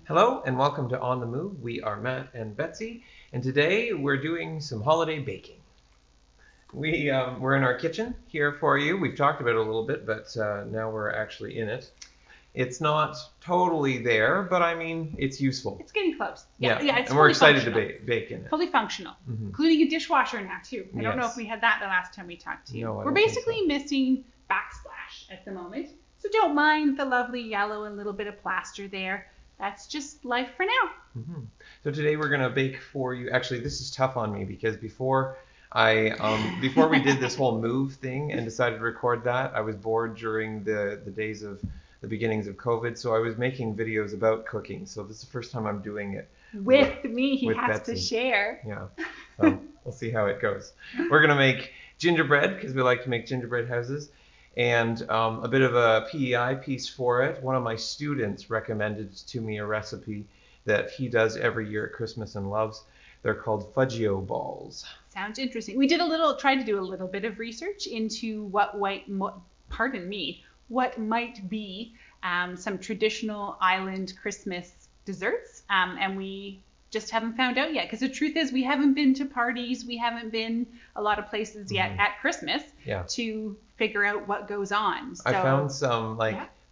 Hello and welcome to On the Move. We are Matt and Betsy, and today we're doing some holiday baking. We're in our kitchen here for you. We've talked about it a little bit, but now we're actually in it. It's not totally there, but I mean, it's useful. It's getting close. Yeah, it's and we're excited to bake in it. Fully functional, including a dishwasher now too. I don't know if we had that the last time we talked to you. No, we're basically missing backsplash at the moment, so don't mind the lovely yellow and a little bit of plaster there. That's just life for now. So today we're going to bake for you. Actually, this is tough on me because before we did this whole move thing and decided to record that, I was bored during the days of the beginnings of COVID, so I was making videos about cooking. So this is the first time I'm doing it with me. He with has Betsy. to share. Yeah, so we'll see how it goes. We're going to make gingerbread because we like to make gingerbread houses. And a bit of a PEI piece for it. One of my students recommended to me a recipe that he does every year at Christmas and loves. They're called Fudgio balls. Sounds interesting. We tried to do a little bit of research into what might be some traditional island Christmas desserts, and we just haven't found out yet, because the truth is we haven't been to parties, we haven't been a lot of places yet at Christmas to figure out what goes on. So, I found some,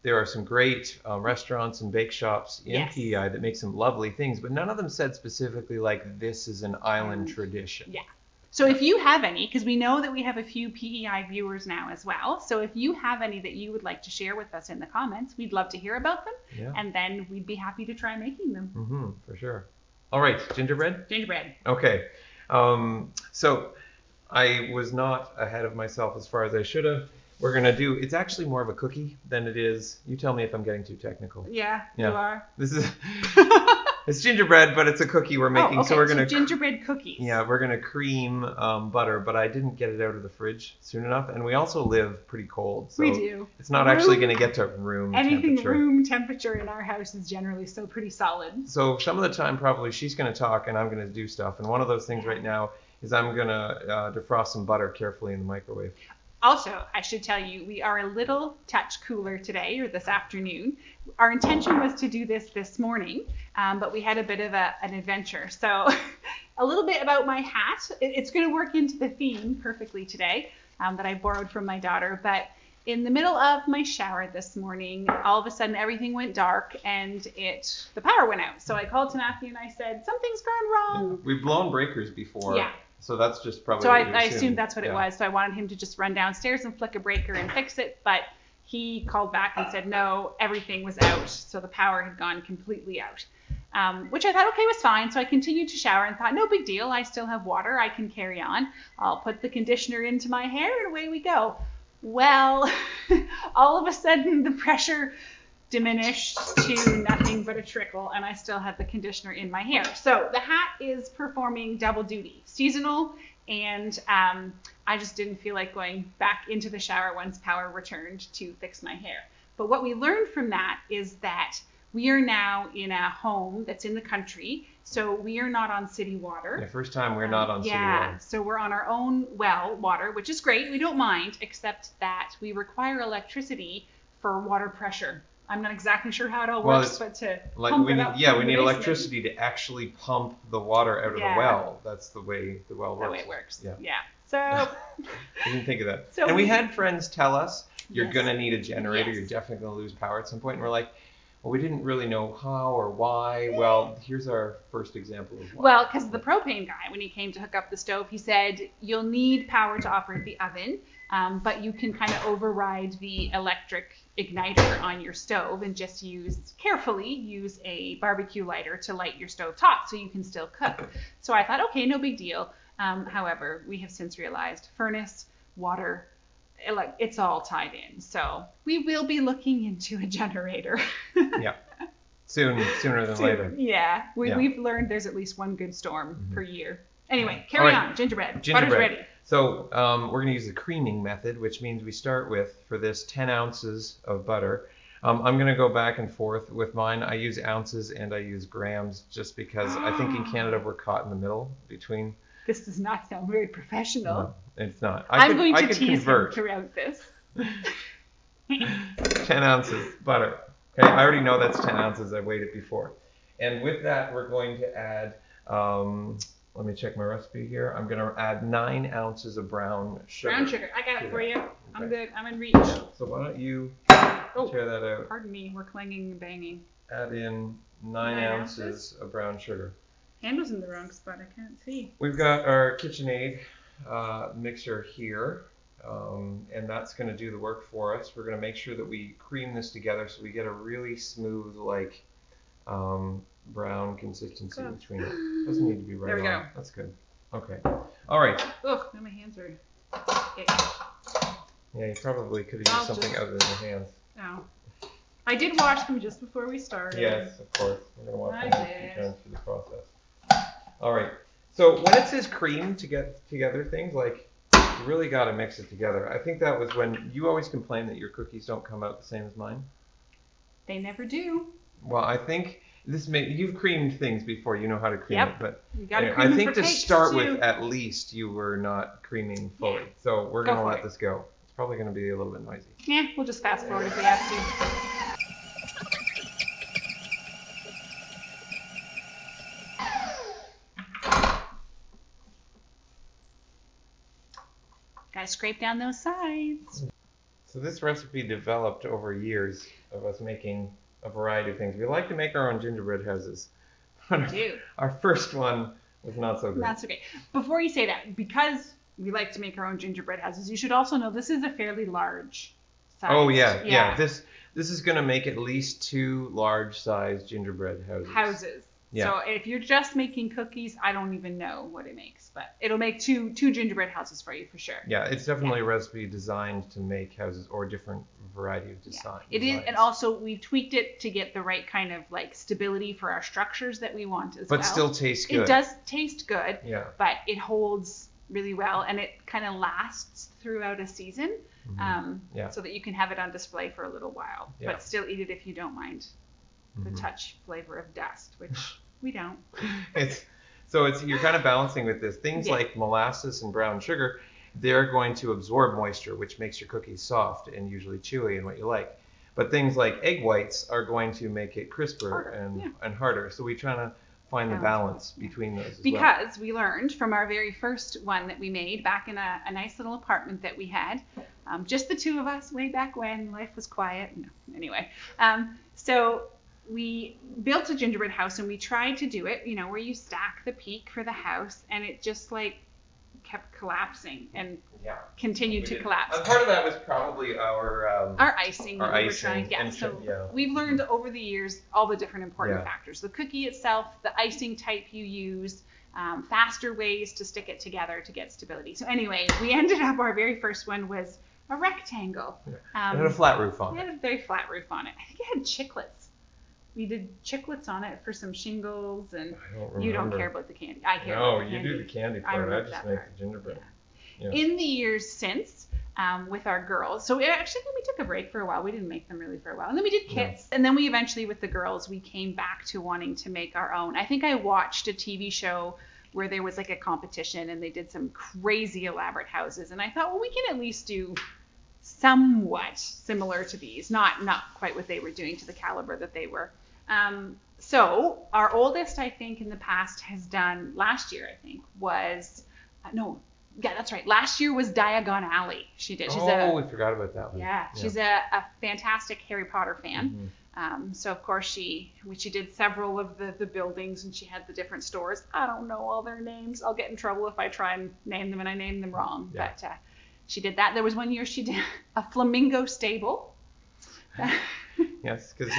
there are some great restaurants and bake shops in PEI that make some lovely things, but none of them said specifically like this is an island tradition. Yeah. So if you have any, because we know that we have a few PEI viewers now as well, so if you have any that you would like to share with us in the comments, we'd love to hear about them, and then we'd be happy to try making them. For sure. All right, gingerbread? Gingerbread. Okay. So I was not ahead of myself as far as I should have. We're going to do, it's actually more of a cookie than it is. You tell me if I'm getting too technical. Yeah. You are. This is, it's gingerbread, but it's a cookie we're making. So we're going to gingerbread cookies. Yeah, we're going to cream butter, but I didn't get it out of the fridge soon enough. And we also live pretty cold. So we do. It's not actually going to get to room temperature. Anything room temperature in our house is generally still pretty solid. So some of the time, probably she's going to talk and I'm going to do stuff. And one of those things right now is I'm going to defrost some butter carefully in the microwave. Also, I should tell you, we are a little touch cooler today, or this afternoon. Our intention was to do this morning, but we had a bit of an adventure. So a little bit about my hat. It's going to work into the theme perfectly today that I borrowed from my daughter. But in the middle of my shower this morning, all of a sudden everything went dark and the power went out. So I called to Matthew and I said, something's gone wrong. Yeah. We've blown breakers before. Yeah. So that's just probably. So I assumed that's what it was. So I wanted him to just run downstairs and flick a breaker and fix it. But he called back and said, no, everything was out. So the power had gone completely out, which I thought, okay, was fine. So I continued to shower and thought, no big deal. I still have water. I can carry on. I'll put the conditioner into my hair and away we go. Well, all of a sudden the pressure diminished to nothing but a trickle, and I still had the conditioner in my hair. So the hat is performing double duty, seasonal, and I just didn't feel like going back into the shower once power returned to fix my hair. But what we learned from that is that we are now in a home that's in the country, so we are not on city water. The first time we're not on city water. Yeah, so we're on our own well water, which is great. We don't mind, except that we require electricity for water pressure. I'm not exactly sure how it all works, but to pump it up. Yeah, we need electricity to actually pump the water out of the well. That's the way the well works. The way it works. Yeah. So I didn't think of that. So and we had friends tell us, you're going to need a generator. You're definitely going to lose power at some point. And we're like, well, we didn't really know how or why. Well, here's our first example of why. Well, because the propane guy, when he came to hook up the stove, he said, you'll need power to operate the oven, but you can kind of override the electric igniter on your stove and just carefully use a barbecue lighter to light your stove top so you can still cook. So I thought, okay, no big deal. However, we have since realized furnace, water, it's all tied in. So we will be looking into a generator. Yeah. Sooner than later. Yeah. We've learned there's at least one good storm per year. Anyway, carry on. Gingerbread. Butter's ready. So we're going to use the creaming method, which means we start with, for this, 10 ounces of butter. I'm going to go back and forth with mine. I use ounces and I use grams just because I think in Canada we're caught in the middle between. This does not sound very professional. No, it's not. I'm going to tease him throughout this. 10 ounces butter. Okay, I already know that's 10 ounces. I weighed it before. And with that, we're going to add, let me check my recipe here. I'm going to add 9 ounces of brown sugar. Brown sugar. I got it for you. Okay. I'm good. I'm in reach. Yeah. So why don't you tear that out? Pardon me. We're clanging and banging. Add in 9 ounces of brown sugar. Hand was in the wrong spot. I can't see. We've got our KitchenAid mixer here. And that's going to do the work for us. We're going to make sure that we cream this together so we get a really smooth, like, brown consistency between it. Doesn't need to be right there we go. That's good. Okay. All right. Ugh, now my hands are itchy. Yeah, you probably could have used something other than your hands. No. I did wash them just before we started. Yes, of course. We're going to wash them a few times through the process. All right. So when it says cream to get together things, like, you really got to mix it together. I think that was when you always complain that your cookies don't come out the same as mine. They never do. Well, I think you've creamed things before. You know how to cream it, but anyway, I think to start with, at least you were not creaming fully. Yeah. So we're going to let this go. It's probably going to be a little bit noisy. Yeah, we'll just fast forward if we have to. Gotta scrape down those sides. So this recipe developed over years of us making a variety of things. We like to make our own gingerbread houses. We do. Our first one was not so good. Not so great. Before you say that, because we like to make our own gingerbread houses, you should also know this is a fairly large size. Oh yeah. This is going to make at least 2 large-sized gingerbread houses. Yeah. So if you're just making cookies, I don't even know what it makes, but it'll make two gingerbread houses for you for sure. Yeah, it's definitely a recipe designed to make houses or a different variety of design. It is, and also we've tweaked it to get the right kind of like stability for our structures that we want as well. But still tastes good. It does taste good. Yeah. But it holds really well, and it kind of lasts throughout a season. So that you can have it on display for a little while, but still eat it if you don't mind the touch flavor of dust, which we don't. You're kind of balancing with this. Things like molasses and brown sugar, they're going to absorb moisture, which makes your cookies soft and usually chewy and what you like. But things like egg whites are going to make it crisper and harder. So we try to find the balance between those because we learned from our very first one that we made back in a nice little apartment that we had, just the 2 of us way back when life was quiet. No, anyway, so we built a gingerbread house and we tried to do it, where you stack the peak for the house, and it just like kept collapsing and continued to collapse. Part of that was probably our icing. We've learned over the years all the different important factors: the cookie itself, the icing type you use, faster ways to stick it together to get stability. So anyway, we ended up, our very first one was a rectangle. It had a flat roof on it. It had a very flat roof on it. I think it had chiclets. We did chiclets on it for some shingles, and you don't care about the candy. I care about the candy. No, you do the candy part. I just make the gingerbread. Yeah. In the years since, with our girls, so we took a break for a while. We didn't make them really for a while. And then we did kits. And then we eventually, with the girls, we came back to wanting to make our own. I think I watched a TV show where there was like a competition and they did some crazy elaborate houses. And I thought, well, we can at least do somewhat similar to these. Not quite what they were doing to the caliber that they were. So our oldest, I think, in the past has done, last year, I think, was, that's right. Last year was Diagon Alley. She did. We forgot about that one. Yeah, she's a fantastic Harry Potter fan. So of course she did several of the buildings, and she had the different stores. I don't know all their names. I'll get in trouble if I try and name them and I name them wrong. Yeah. But she did that. There was one year she did a flamingo stable. Yes, because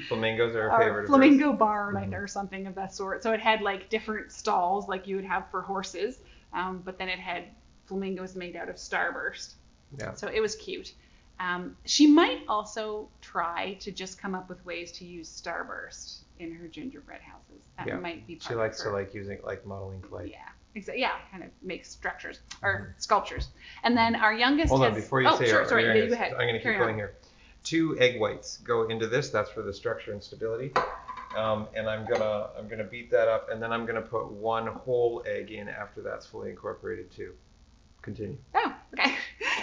flamingos are our favorite. Flamingo barn or something of that sort. So it had like different stalls like you would have for horses, but then it had flamingos made out of Starburst. Yeah. So it was cute. She might also try to just come up with ways to use Starburst in her gingerbread houses. That might be part She likes to like using like modeling clay. Yeah. Exactly. Yeah, kind of make structures or sculptures. And then our youngest Hold on, before you say go ahead. I'm going to keep going here. 2 egg whites go into this. That's for the structure and stability. And I'm gonna beat that up, and then I'm gonna put 1 whole egg in after that's fully incorporated too. Continue. Oh, okay.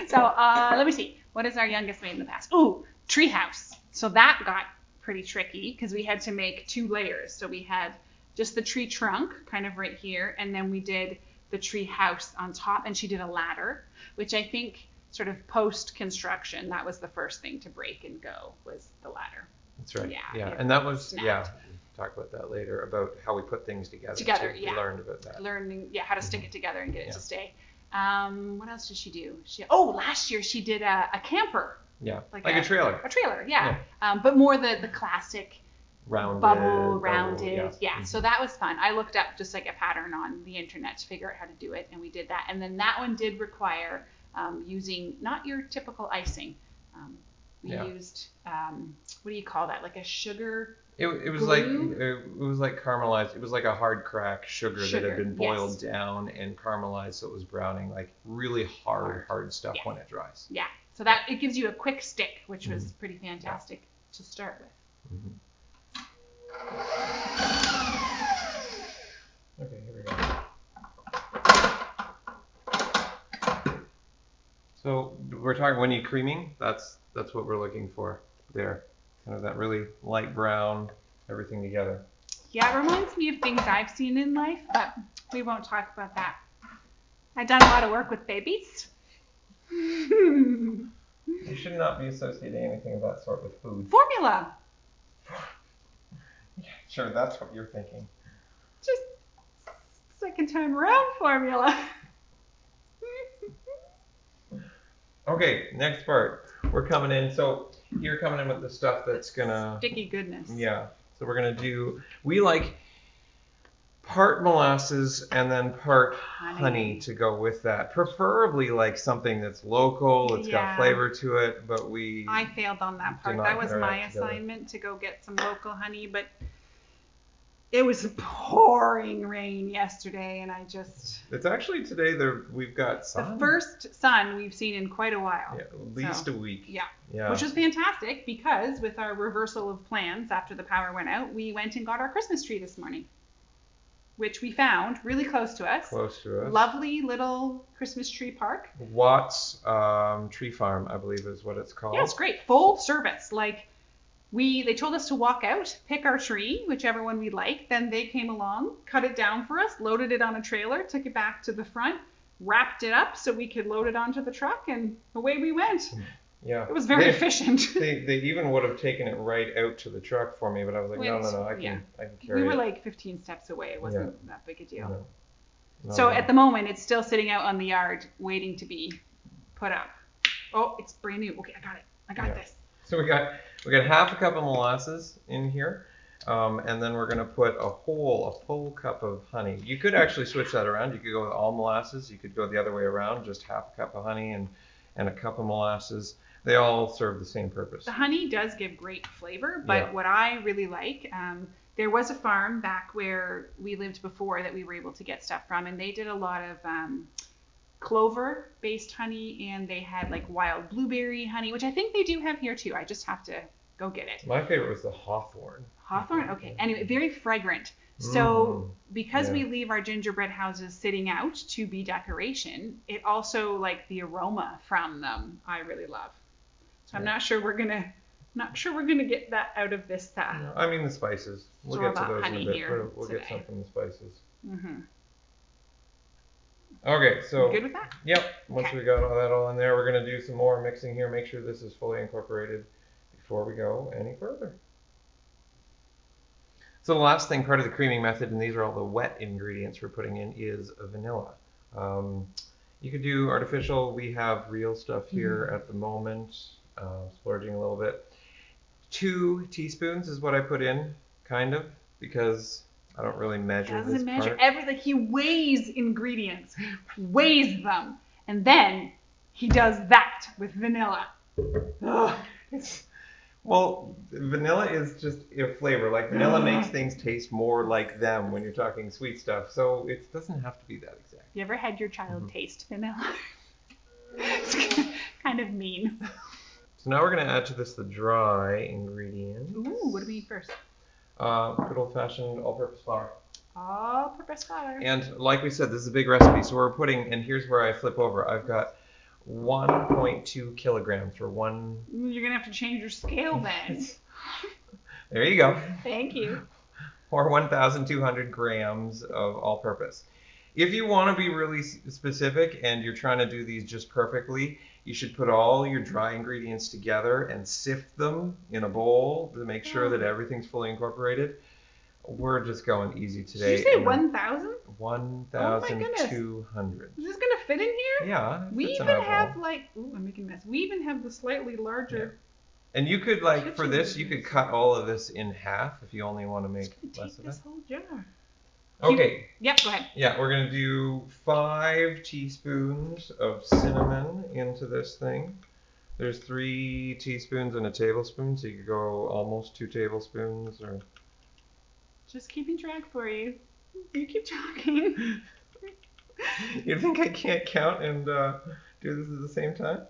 So let me see. What has our youngest made in the past? Ooh, treehouse. So that got pretty tricky because we had to make 2 layers. So we had just the tree trunk kind of right here, and then we did the tree house on top, and she did a ladder, which I think sort of post-construction, that was the first thing to break and go, was the ladder. That's right. Yeah. And that was, we'll talk about that later, about how we put things together. We learned about that. Learning, how to stick it together and get it to stay. What else did she do? Last year she did a camper. Yeah, like a trailer. A trailer, yeah. But more the classic rounded. Yeah. So that was fun. I looked up just like a pattern on the internet to figure out how to do it, and we did that. And then that one did require using not your typical icing. We used what do you call that? Like a sugar. It was like caramelized. It was like a hard crack sugar that had been boiled down and caramelized, so it was browning like really hard stuff when it dries. Yeah. So that it gives you a quick stick, which was pretty fantastic to start with. Mm-hmm. Okay, here we go. So we're talking when you're creaming, that's what we're looking for there. Kind of that really light brown, everything together. Yeah, it reminds me of things I've seen in life, but we won't talk about that. I've done a lot of work with babies. You should not be associating anything of that sort with food. Formula. Yeah, sure, that's what you're thinking. Just second time around formula. Okay, next part. We're coming in. So you're coming in with the stuff that's gonna sticky goodness. Yeah. So we're gonna do. We like part molasses and then part honey to go with that. Preferably like something that's local. It's got flavor to it. But I failed on that part. That was my assignment to go get some local honey, but it was pouring rain yesterday, and It's actually today we've got sun. The first sun we've seen in quite a while. Yeah, at least a week. Yeah. Which was fantastic because with our reversal of plans after the power went out, we went and got our Christmas tree this morning, which we found really close to us. Lovely little Christmas tree park. Watts Tree Farm, I believe is what it's called. Yeah, it's great. Full service. They told us to walk out, pick our tree, whichever one we liked. Then they came along, cut it down for us, loaded it on a trailer, took it back to the front, wrapped it up so we could load it onto the truck, and away we went. Yeah. It was very efficient. They even would have taken it right out to the truck for me, but I was like, no, I can carry it. We were like 15 steps away. It wasn't that big a deal. No, at the moment, it's still sitting out on the yard waiting to be put up. Oh, it's brand new. Okay, I got this. So we got half a cup of molasses in here, and then we're going to put a full cup of honey. You could actually switch that around. You could go with all molasses. You could go the other way around, just half a cup of honey and a cup of molasses. They all serve the same purpose. The honey does give great flavor, but what I really like, there was a farm back where we lived before that we were able to get stuff from, and they did a lot of clover based honey, and they had like wild blueberry honey, which I think they do have here too. I just have to go get it. My favorite was the hawthorn. Okay. Anyway, very fragrant. So because we leave our gingerbread houses sitting out to be decoration, it also like the aroma from them I really love. So I'm not sure we're gonna get that out of this. I mean the spices. We'll get to those in a bit. We'll get some from the spices. Mm-hmm. Okay, so good with that? Yep. Once we got all in there, we're gonna do some more mixing here. Make sure this is fully incorporated before we go any further. So the last thing, part of the creaming method, and these are all the wet ingredients we're putting in, is vanilla. You could do artificial. We have real stuff here at the moment. Splurging a little bit. 2 teaspoons is what I put in, kind of, because I don't really measure this part. Everything. He weighs ingredients, weighs them, and then he does that with vanilla. Well, vanilla is just a flavor. Like vanilla makes things taste more like them when you're talking sweet stuff. So it doesn't have to be that exact. You ever had your child taste vanilla? It's kind of mean. So now we're going to add to this the dry ingredients. Ooh, what do we eat first? Good old-fashioned all-purpose flour. All-purpose flour. And like we said, this is a big recipe. So we're putting, and here's where I flip over. I've got 1.2 kilograms for one. You're going to have to change your scale then. There you go. Thank you. Or 1,200 grams of all-purpose. If you want to be really specific and you're trying to do these just perfectly, you should put all your dry ingredients together and sift them in a bowl to make sure that everything's fully incorporated. We're just going easy today. Did you say 1,000? 1,200. Is this gonna fit in here? Yeah. We even have like, ooh, I'm making a mess. We even have the slightly larger. Yeah. And you could for this, you could cut all of this in half if you only want to make less of it. This whole jar. Okay. Yep, go ahead. Yeah, we're going to do 5 teaspoons of cinnamon into this thing. There's 3 teaspoons and a tablespoon, so you could go almost 2 tablespoons. Or just keeping track for you. You keep talking. You think I can't count and do this at the same time?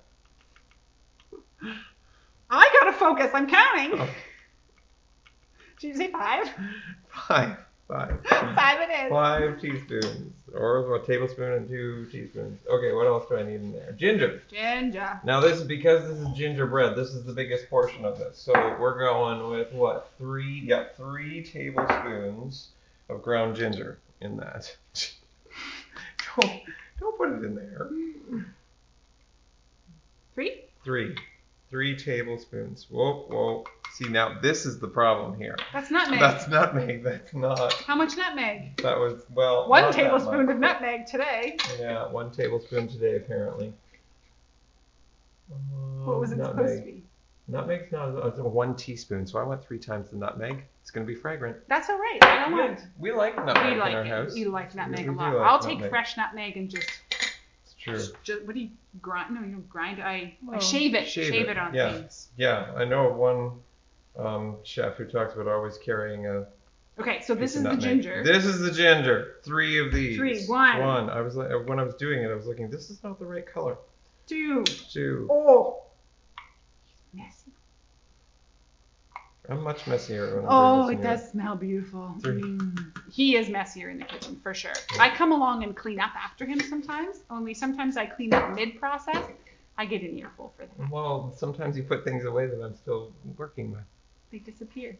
I gotta focus. I'm counting. Oh. Did you say 5? 5. 5 it is. 5 teaspoons, or a tablespoon and 2 teaspoons. Okay, what else do I need in there? Ginger. Now this is because this is gingerbread. This is the biggest portion of this. So we're going with what? 3 tablespoons of ground ginger in that. Don't put it in there. 3? 3 tablespoons. Whoa. See, now this is the problem here. That's nutmeg. That's nutmeg. That's not. How much nutmeg? That was, well, 1 tablespoon of nutmeg today. Yeah, 1 tablespoon today, apparently. What was it supposed to be? Nutmeg's not, it's 1 teaspoon, so I went 3 times the nutmeg. It's going to be fragrant. That's all right. I don't mind. We like nutmeg in our house. We like nutmeg a lot. I'll take fresh nutmeg and just... True. What do you grind? No, you don't grind. I shave it. Shave it on things. Yeah, I know of one chef who talks about always carrying a. Okay, so this is the ginger. This is the ginger. 3 of these. 3. 1. I was when I was doing it, I was looking. This is not the right color. 2. Oh. Messy. I'm much messier when I'm doing this. It does smell beautiful. He is messier in the kitchen, for sure. Yeah. I come along and clean up after him sometimes. Only sometimes I clean up mid-process. I get an earful for that. Well, sometimes you put things away that I'm still working with. They disappear.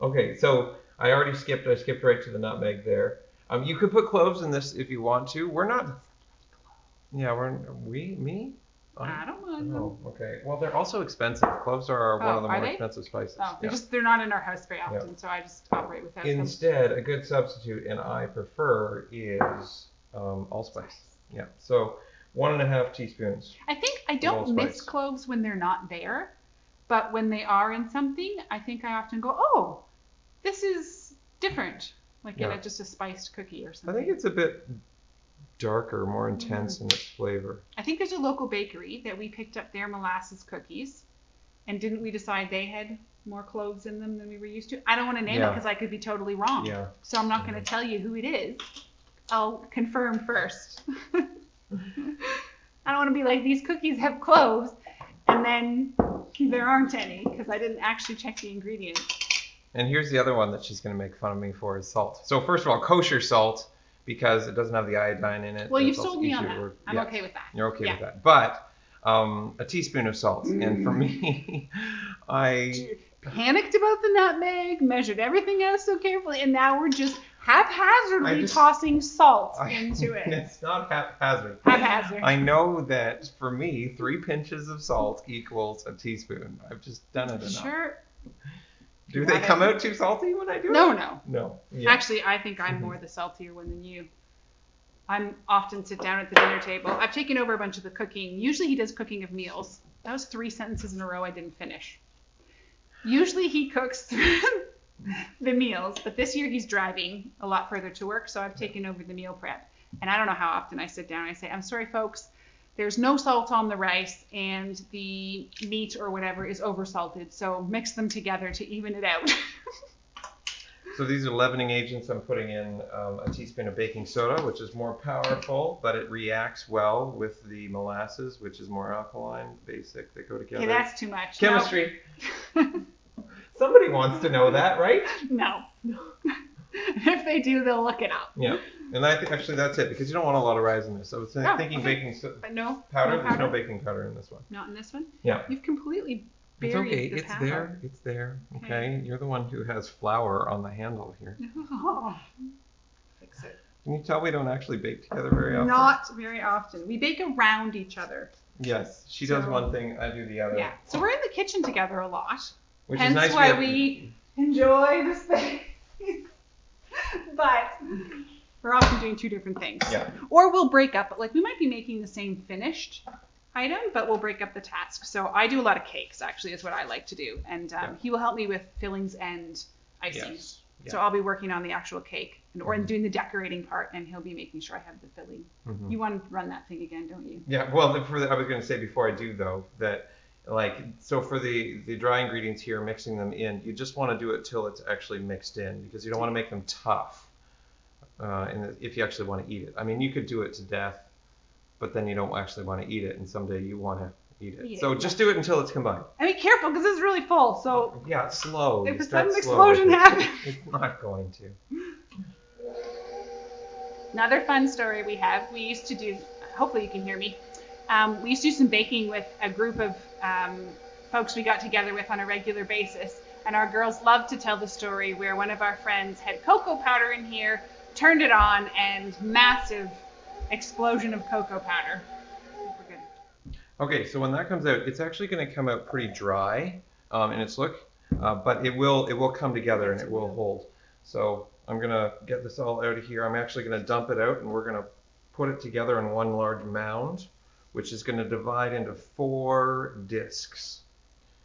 Okay, so I skipped right to the nutmeg there. You could put cloves in this if you want to. We're not... Yeah, me? I don't mind. Oh, okay. Well, they're also expensive. Cloves are one of the more expensive spices. Oh, they're not in our house very often, so I just operate without them. Instead, a good substitute, and I prefer, is allspice. Yeah. So 1.5 teaspoons. I think I don't miss cloves when they're not there, but when they are in something, I think I often go, oh, this is different. Like in just a spiced cookie or something. I think it's a bit darker, more intense in its flavor. I think there's a local bakery that we picked up their molasses cookies, and didn't we decide they had more cloves in them than we were used to? I don't want to name it because I could be totally wrong. Yeah. So I'm not going to tell you who it is. I'll confirm first. I don't want to be like, these cookies have cloves, and then there aren't any because I didn't actually check the ingredients. And here's the other one that she's going to make fun of me for is salt. So first of all, kosher salt, because it doesn't have the iodine in it. Well, you've sold me on that. I'm okay with that. You're okay with that. But a teaspoon of salt. And for me, I panicked about the nutmeg, measured everything out so carefully, and now we're just haphazardly tossing salt into it. It's not haphazard. Haphazard. I know that for me, 3 pinches of salt equals a teaspoon. I've just done it enough. Sure. Do they come out too salty when I do it? No. Yeah. Actually, I think I'm more the saltier one than you. I'm often sit down at the dinner table. I've taken over a bunch of the cooking. Usually he does cooking of meals. That was 3 sentences in a row I didn't finish. Usually he cooks the meals, but this year he's driving a lot further to work, so I've taken over the meal prep. And I don't know how often I sit down and I say, I'm sorry, folks, there's no salt on the rice, and the meat or whatever is oversalted. So mix them together to even it out. So these are leavening agents. I'm putting in a teaspoon of baking soda, which is more powerful, but it reacts well with the molasses, which is more alkaline, basic. They go together. Okay, that's too much. Chemistry. No. Somebody wants to know that, right? No. If they do, they'll look it up. Yeah. And I think actually that's it, because you don't want a lot of rise in this. I was thinking baking soda. But no powder. No There's no baking powder in this one. Not in this one? Yeah. You've completely It's buried okay. the It's power. there. It's there. Okay. You're the one who has flour on the handle here. Oh, fix it. Can you tell we don't actually bake together very often? Not very often. We bake around each other. Yes. She does one thing, I do the other. Yeah. So we're in the kitchen together a lot. Which Hence is nice. why we enjoy the space. But we're often doing two different things. Yeah. Or we'll break up. Like we might be making the same finished item, but we'll break up the task. So I do a lot of cakes, actually, is what I like to do. And he will help me with fillings and icing. Yes. Yeah. So I'll be working on the actual cake or doing the decorating part, and he'll be making sure I have the filling. You want to run that thing again, don't you? Yeah. Well, I was going to say before I do though that so for the dry ingredients here, mixing them in, you just want to do it till it's actually mixed in because you don't want to make them tough. If you actually want to eat it, I mean, you could do it to death, but then you don't actually want to eat it, and someday you want to eat it. So just do it until it's combined. And be careful because it's really full. So yeah, slow. If a sudden explosion happens, it's not going to. Another fun story we have. We used to do. Hopefully you can hear me. We used to do some baking with a group of folks we got together with on a regular basis, and our girls loved to tell the story where one of our friends had cocoa powder in here, turned it on, and massive explosion of cocoa powder. We're good. Okay, so when that comes out, it's actually going to come out pretty dry in its look, but it will come together and it will hold. So I'm going to get this all out of here. I'm actually going to dump it out, and we're going to put it together in one large mound, which is going to divide into 4 discs.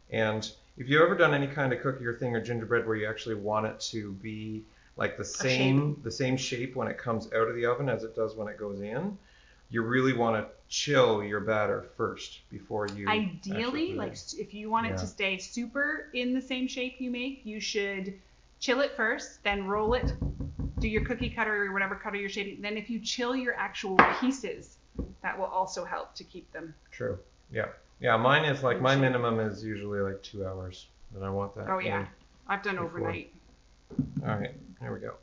And if you've ever done any kind of cookie or thing or gingerbread where you actually want it to be like the same shape when it comes out of the oven as it does when it goes in, you really want to chill your batter first before you ideally, like if you want it to stay super in the same shape you make, you should chill it first, then roll it, do your cookie cutter or whatever cutter you're shaping. Then if you chill your actual pieces, that will also help to keep them. True. Yeah, mine is like, my minimum is usually like 2 hours that I want that. Oh yeah, I've done overnight. All right, here we go.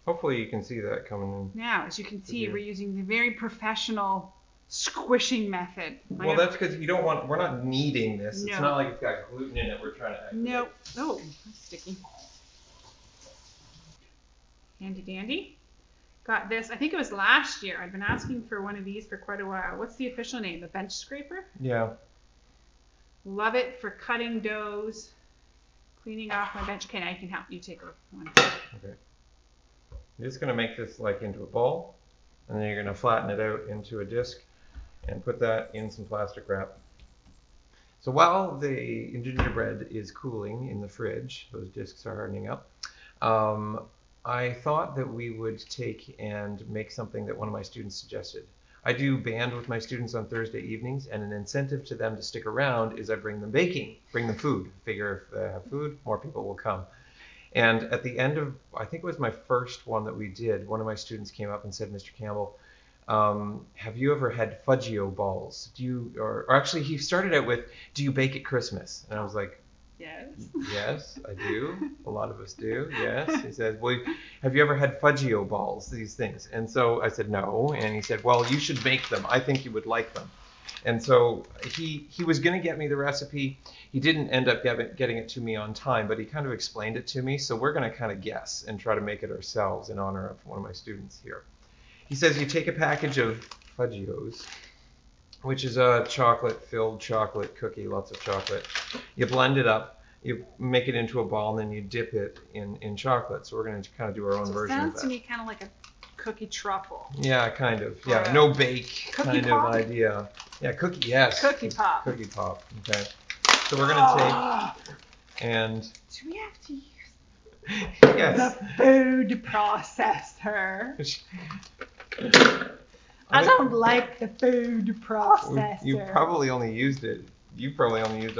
Hopefully you can see that coming in. Now, as you can see, we're using the very professional squishing method. Well, that's because we're not kneading this. No. It's not like it's got gluten in it we're trying to activate. Nope. Oh, that's sticky. Handy dandy. Got this, I think it was last year. I've been asking for one of these for quite a while. What's the official name? The bench scraper? Yeah. Love it for cutting doughs, cleaning off my bench. Okay, now you can help. You take one. Okay. You're just going to make this like into a ball, and then you're going to flatten it out into a disc and put that in some plastic wrap. So while the gingerbread is cooling in the fridge, those discs are hardening up, I thought that we would take and make something that one of my students suggested. I do band with my students on Thursday evenings, and an incentive to them to stick around is I bring them baking, bring them food. Figure if they have food, more people will come. And at the end of, I think it was my first one that we did, one of my students came up and said, Mr. Campbell, have you ever had Fudgio balls? Or actually he started out with, do you bake at Christmas? And I was like, yes. Yes, I do. A lot of us do. Yes. He said, well, have you ever had Fudgio balls, these things? And so I said, no. And he said, well, you should make them. I think you would like them. And so he was going to get me the recipe. He didn't end up getting it to me on time, but he kind of explained it to me. So we're going to kind of guess and try to make it ourselves in honor of one of my students here. He says you take a package of Fudgios, which is a chocolate-filled chocolate cookie, lots of chocolate. You blend it up, you make it into a ball, and then you dip it in chocolate. So we're going to kind of do our own version of that. Sounds to me kind of like a cookie truffle. Yeah, kind of. Yeah, no bake kind pop? of idea. Yeah, cookie, yes. Cookie pop. Cookie pop, okay. So we're going to take and... Do we have to use yes. the food processor? I don't like the food processor. You probably only used it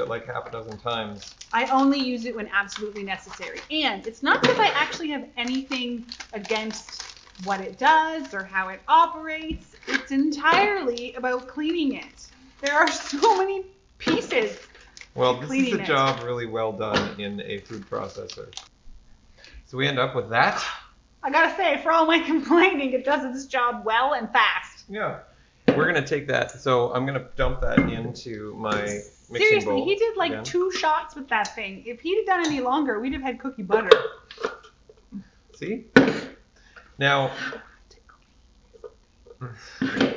like half a dozen times. I only use it when absolutely necessary. And it's not because I actually have anything against what it does or how it operates. It's entirely about cleaning it. There are so many pieces. Well, this is a job really well done in a food processor. So we end up with that. I gotta say, for all my complaining, it does its job well and fast. Yeah. we're gonna take that. So I'm gonna dump that into my mixing bowl. Seriously, he did like 2 shots with that thing. If he'd have done any longer, we'd have had cookie butter. See? Now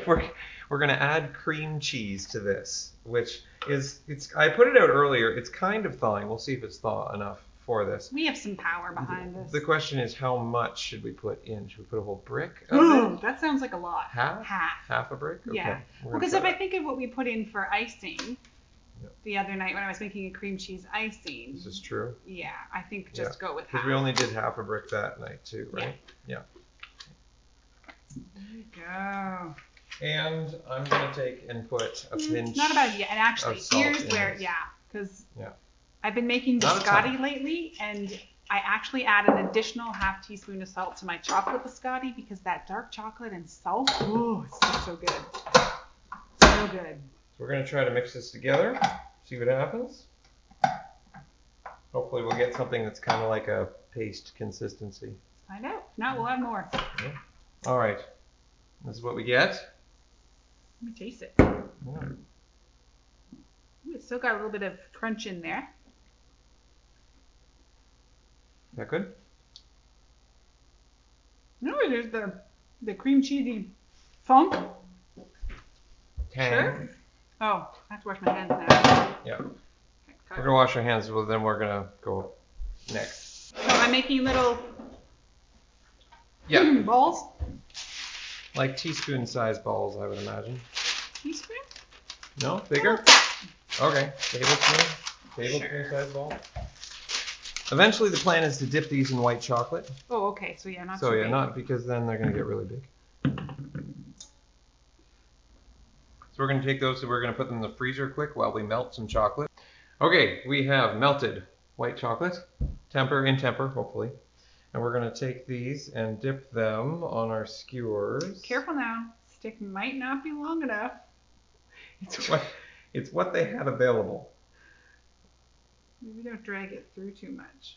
we're gonna add cream cheese to this, which is I put it out earlier. It's kind of thawing. We'll see if it's thaw enough for this. We have some power behind this. The question is, how much should we put in? Should we put a whole brick of it? That sounds like a lot. Half? Half. Half a brick? Okay. Yeah. Because if I think of what we put in for icing the other night when I was making a cream cheese icing. This is true. Yeah, I think just go with half. Because we only did half a brick that night too, right? Yeah. There you go. And I'm going to take and put a pinch. Not about yet. And actually, here's where, because I've been making biscotti lately, and I actually add an additional ½ teaspoon of salt to my chocolate biscotti because that dark chocolate and salt, it's so good. So good. So we're going to try to mix this together, see what happens. Hopefully we'll get something that's kind of like a paste consistency. Let's find out. If not, we'll add more. Yeah. All right. This is what we get. Let me taste it. Yeah. Ooh, it's still got a little bit of crunch in there. Is that good? No, there's the cream cheesy funk. Tang. Sure. Oh, I have to wash my hands now. Yeah. We're going to wash our hands, well, then we're going to go next. So I'm making little balls. Like teaspoon-sized balls, I would imagine. Teaspoon? No? Bigger? Okay. Tablespoon-sized ball. Eventually, the plan is to dip these in white chocolate. Oh, okay. So yeah, not so too yeah, big. not because then they're going to get really big. So we're going to take those and we're going to put them in the freezer quick while we melt some chocolate. Okay, we have melted white chocolate, in temper, hopefully. And we're going to take these and dip them on our skewers. Careful now. Stick might not be long enough. It's what they had available. Maybe don't drag it through too much.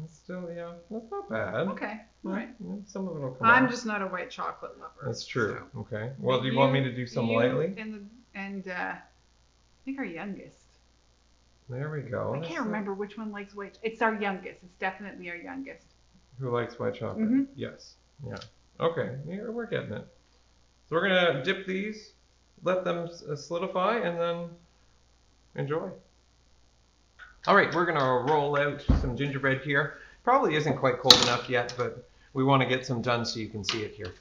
It's still, that's not bad. Okay, all right. Some of it will come I'm out. just not a white chocolate lover. That's true. So. Okay. Well, do you want me to do some lightly? And I think our youngest. There we go. I can't remember which one likes white. It's our youngest. It's definitely our youngest. Who likes white chocolate? Mm-hmm. Yes. Yeah. Okay. Yeah, we're getting it. So we're going to dip these, let them solidify, and then enjoy. All right, we're going to roll out some gingerbread here. Probably isn't quite cold enough yet, but we want to get some done so you can see it here.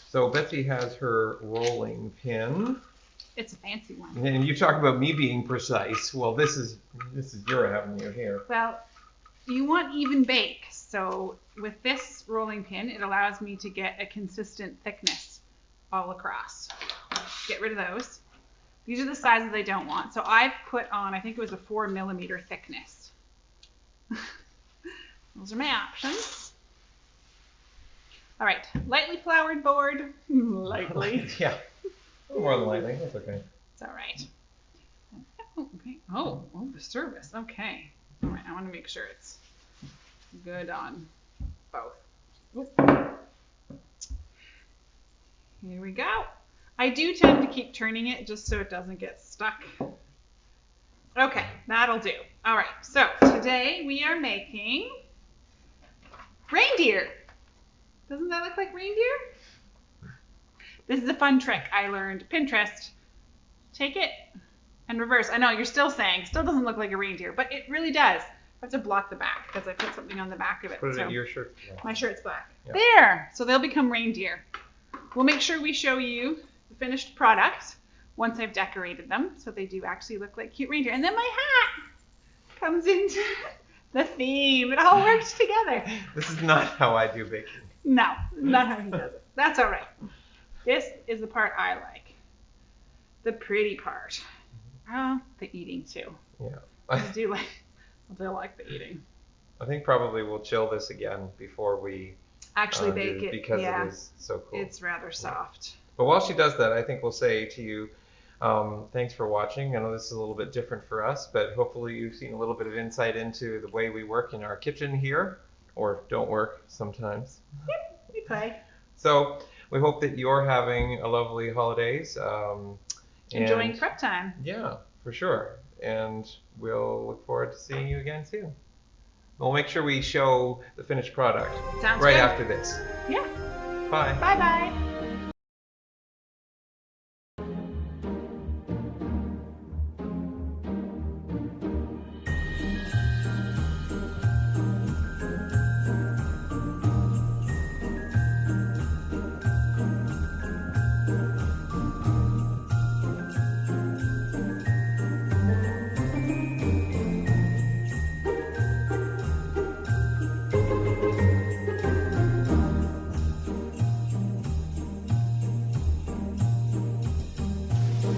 So Betsy has her rolling pin. It's a fancy one. And you talk about me being precise. Well, this is your avenue here. Well, you want even bake. So with this rolling pin, it allows me to get a consistent thickness all across. Get rid of those. These are the sizes I don't want. So I've put on, I think it was a 4mm thickness. Those are my options. All right, lightly floured board. Lightly. Yeah. A little more than lightly. That's okay. It's all right. Oh, okay. Oh, the service. Okay. All right. I want to make sure it's good on both. Oop. Here we go. I do tend to keep turning it just so it doesn't get stuck. Okay, that'll do. All right. So today we are making reindeer. Doesn't that look like reindeer? This is a fun trick I learned. Pinterest. Take it and reverse. I know you're still saying, still doesn't look like a reindeer, but it really does. I have to block the back because I put something on the back of it. Put it in your shirt. My shirt's black. Yeah. There. So they'll become reindeer. We'll make sure we show you the finished product once I've decorated them so they do actually look like cute reindeer. And then my hat comes into the theme. It all works together. This is not how I do baking. No, not how he does it. That's all right. This is the part I like. The pretty part. Oh, the eating too. Yeah. I do like the eating. I think probably we'll chill this again before we actually bake it. Because it is so cool. It's rather soft. But while she does that, I think we'll say to you, thanks for watching. I know this is a little bit different for us, but hopefully you've seen a little bit of insight into the way we work in our kitchen here, or don't work sometimes. Yep, we play. So we hope that you're having a lovely holidays. Enjoying prep time. Yeah, for sure. And we'll look forward to seeing you again soon. We'll make sure we show the finished product Sounds right good. after this. Yeah. Bye. Bye-bye.